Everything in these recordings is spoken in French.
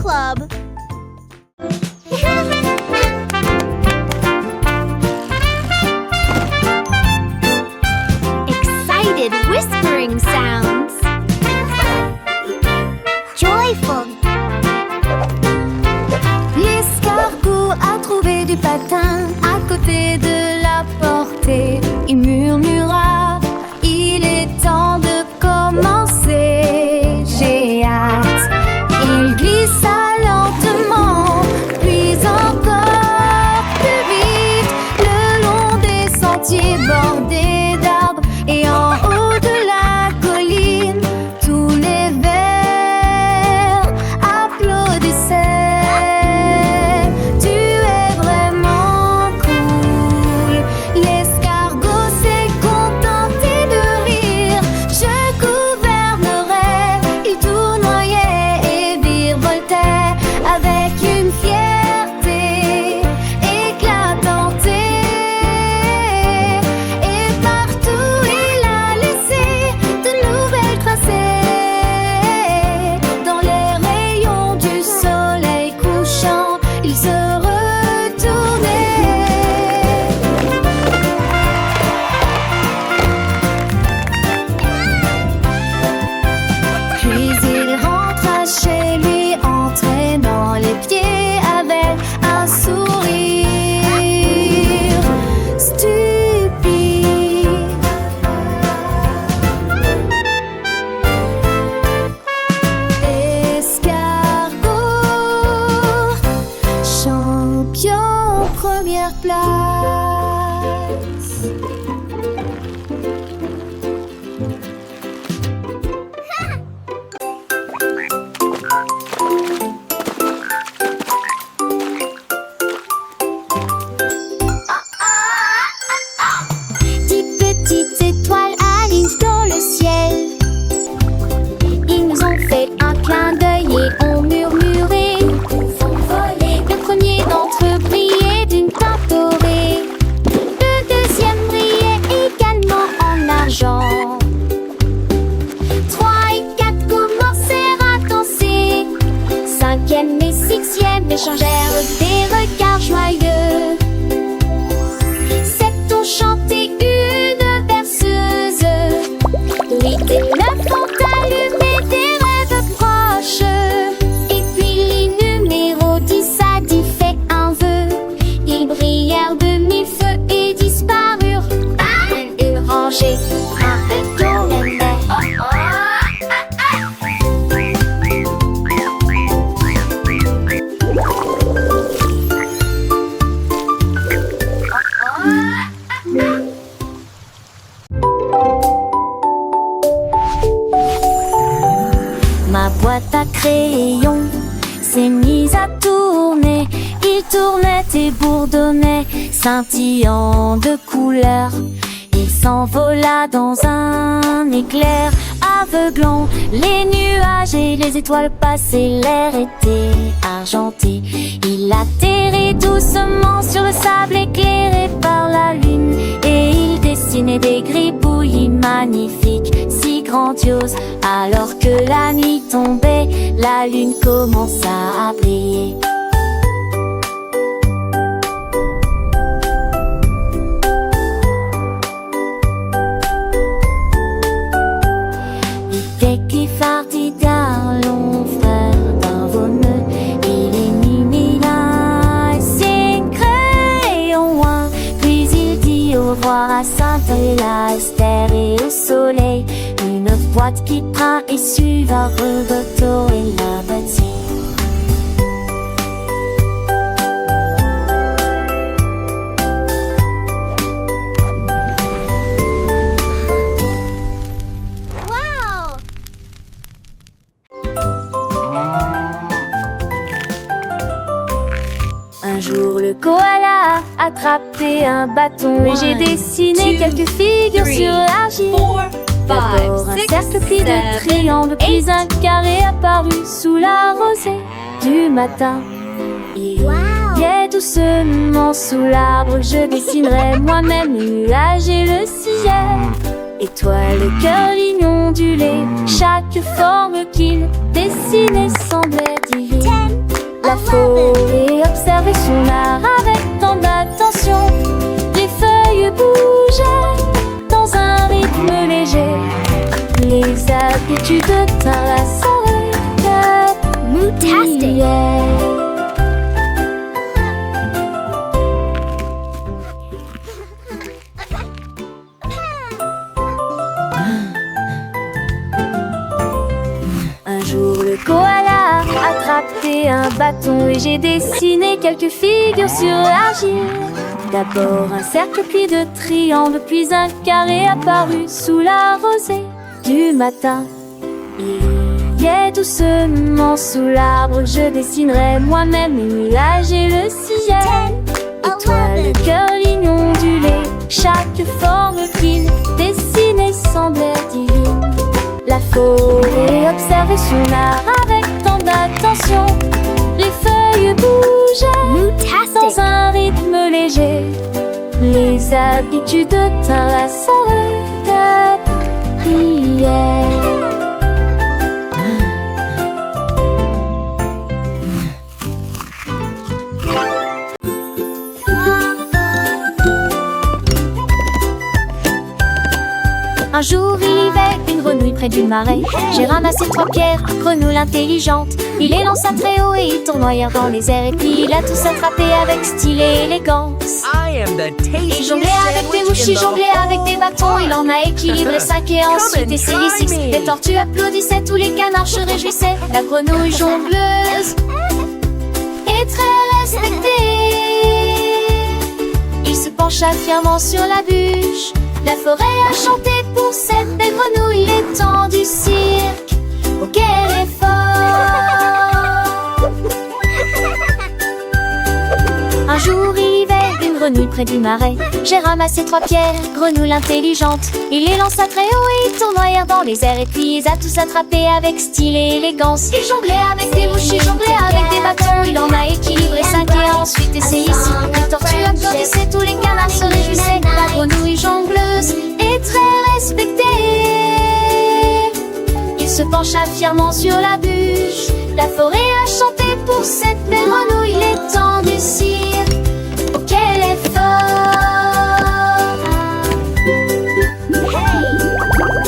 Club. Excited whispering sounds. Joyful. L'escargot a trouvé du patin à côté de la portée. Il murmura, il est temps de commencer. J'ai hâte. Il glissa lentement, puis encore plus vite, le long des sentiers bordés d'arbres. Et en haut de la colline, tous les vers applaudissaient. Tu es vraiment cool. L'escargot s'est contenté de rire. Je gouvernerai. Il tournoyait et virevoltait avec une fierté éclatante. Et partout il a laissé de nouvelles tracés. Dans les rayons du soleil couchant, il se retournait. Puis il rentra chez lui, entraînant les pieds avec un sourire stupide. Escargot, champion première place. Dix petites étoiles alignent dans le ciel. Ils nous ont fait un clin d'œil et ont murmuré. Nous pouvons voler. Le premier d'entre eux brillait d'une teinte dorée. Le deuxième brillait également en argent. 3 et 4 commencèrent à danser. 5e et 6e échangèrent des regards joyeux. 7 ont chanté une berceuse. 8 et 9 ont allumé des rêves proches. Et puis les numéros 10 a dit fait un vœu. Ils brillèrent de 1000 feux et disparurent. Une rangée, un dans les mains. Ma boîte à crayons s'est mise à tourner. Il tournait et bourdonnait, scintillant de couleurs. Il s'envola dans un éclair aveuglant. Les nuages et les étoiles passaient, l'air était argenté. Il atterrit doucement sur le sable éclairé par la lune. Et il dessinait des gribouillis magnifiques, si grandioses. Alors que la nuit tombait, la lune commença à briller. Dès qu'il partit d'un long frère d'un veneux, il élimina ses crayons loin. Puis il dit au revoir à Saint-Esther et au soleil. Une boîte qui prend et suivra Roberto et la bâtie. Wow! Un jour le koala a attrapé un bâton et j'ai dessiné quelques figures sur l'argile. D'abord un cercle puis de triangles, puis un carré apparu sous la rosée du matin. Il est doucement sous l'arbre, je dessinerai moi-même nuage et le ciel. Étoile, cœur, ligne ondulée, chaque forme qu'il dessinait semblait divine. La forêt observait son art avec tant d'attention. Les feuilles bougeaient dans un rythme léger. Les habitudes d'un la sorte Mootastic. Un jour le koala a attrapé un bâton et j'ai dessiné quelques figures sur l'argile. D'abord un cercle puis de triangles, puis un carré apparu sous la rosée du matin. Il y est doucement sous l'arbre que je dessinerai moi-même les nuages et le ciel. Étoiles, cœur, ligne ondulée, chaque forme qu'il dessinait semblait divine. La forêt observait son art avec tant d'attention. Les feuilles bougeaient dans un rythme léger. Les habitudes d'un la sorte prière. Un jour, il vivait une grenouille près du marais. J'ai ramassé 3 pierres, grenouille intelligente. Il les lança très haut et ils tournoyèrent dans les airs. Et puis il a tous attrapé avec style et élégance. Il jonglait avec des mouches, il jonglait avec des bâtons. Il en a équilibré 5 et ensuite essayé 6. Les tortues applaudissaient, tous les canards se réjouissaient. La grenouille jongleuse est très respectée. Il se pencha fièrement sur la bûche. La forêt a chanté pour cette belle grenouille. Les temps du cirque, oh quel effort. Un jour il vivait une grenouille près du marais. J'ai ramassé 3 pierres, grenouille intelligente. Il les lança très haut et ils tournoyèrent dans les airs. Et puis ils a tous attrapé avec style et élégance. Il jonglait avec des mouches, il jonglait avec des bâtons. Il en a équilibré 5 et a ensuite essayé 6. Les tortues applaudissaient, tous les canards se réjouissaient. La grenouille jongleuse est très respectée. Il se pencha fièrement sur la bûche. La forêt a chanté pour cette belle grenouille. Les temps du cirque, oh quel effort.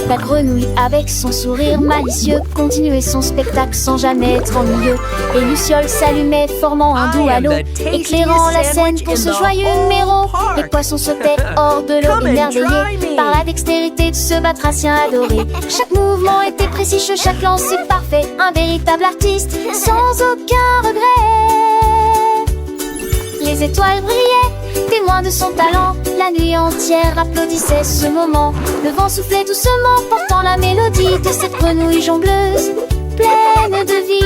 La grenouille avec son sourire malicieux continuait son spectacle sans jamais être ennuyeux. Et Luciole s'allumait formant un doux halo, éclairant la scène pour ce joyeux numéro. Les poissons sautaient hors de l'eau émerveillés par la dextérité de ce batracien adoré. Chaque mouvement était précis, chaque lancer parfait. Un véritable artiste sans aucun regret. Les étoiles brillaient, témoins de son talent. La nuit entière applaudissait ce moment. Le vent soufflait doucement, portant la mélodie de cette grenouille jongleuse, pleine de vie.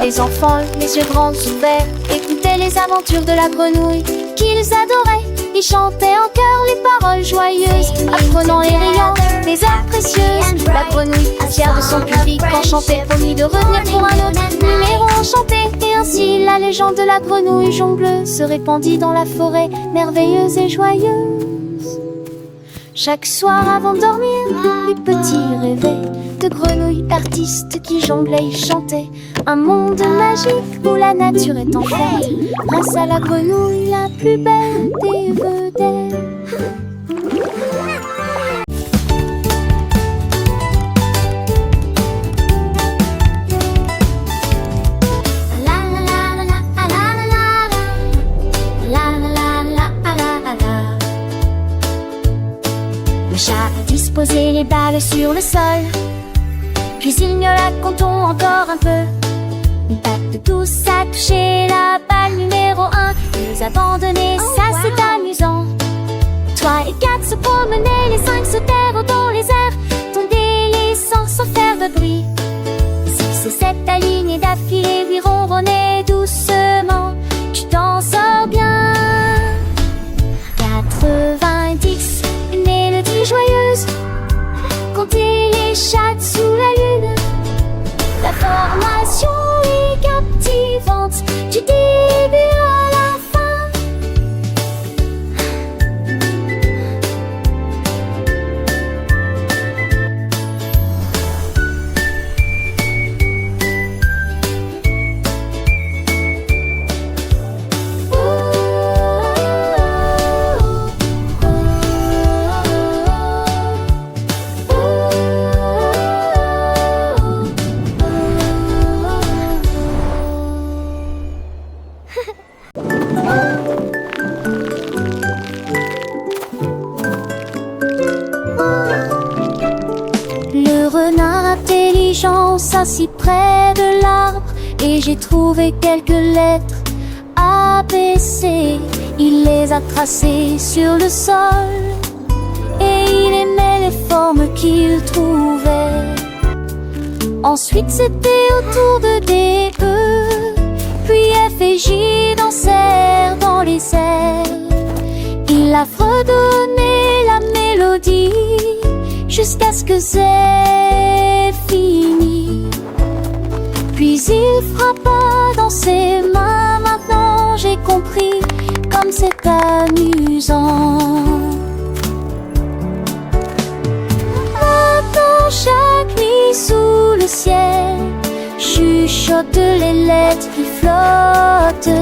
Les enfants, les yeux grands ouverts, écoutaient les aventures de la grenouille qu'ils adoraient. Ils chantaient en chœur les paroles joyeuses, apprenant et riant des airs précieuses. La grenouille, fière de son public, enchantait, promit de revenir pour un autre numéro enchanté. Et ainsi la légende de la grenouille jongleuse se répandit dans la forêt merveilleuse et joyeuse. Chaque soir avant de dormir, les petits rêvaient de grenouilles artistes qui jonglaient et chantaient. Un monde magique où la nature est en fête, grâce à la grenouille la plus belle des vedettes. Le chat a disposé les balles sur le sol, puis il miaula comptons encore un peu. Une patte de tous a touché la balle numéro 1. Ils abandonnaient, ça c'est amusant. 3 et 4 se promenaient, les 5 sautèrent dans les airs, tombaient les sangs sans faire de bruit. 6 et 7 alignés d'affilée, 8 ronronnaient doucement. Tu t'en sors bien. 90, une mélodie joyeuse. Comptez les chats sous la lune. La formation est captivante du début à la fin. chance assis près de l'arbre et j'ai trouvé quelques lettres A, B, C. Il les a tracées sur le sol et il aimait les formes qu'il trouvait. Ensuite c'était au tour de D, E, puis F et J dansèrent dans les airs. Il a redonné la mélodie jusqu'à ce que Z finisse. Puis il frappa dans ses mains. Maintenant j'ai compris comme c'est amusant. Maintenant chaque nuit sous le ciel chuchote les lettres qui flottent.